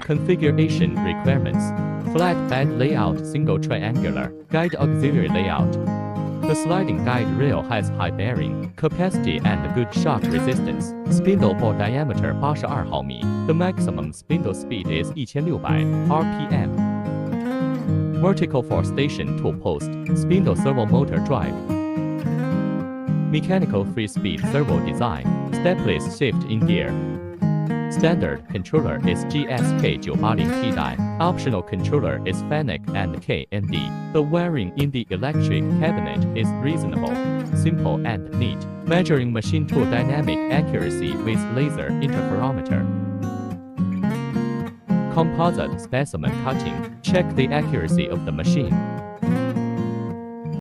Configuration requirements. Flat bed layout, single triangular, guide auxiliary layout. The sliding guide rail has high bearing capacity and good shock resistance. Spindle bore diameter 82毫米. The maximum spindle speed is 1600 RPM. Vertical 4-station tool post, spindle servo motor drive. Mechanical 3-speed servo design, stepless shift in gear. Standard controller is GSK 980T die. Optional controller is Fennec and KND. The wiring in the electric cabinet is reasonable, simple and neat. Measuring machine tool dynamic accuracy with laser interferometer. Composite specimen cutting. Check the accuracy of the machine.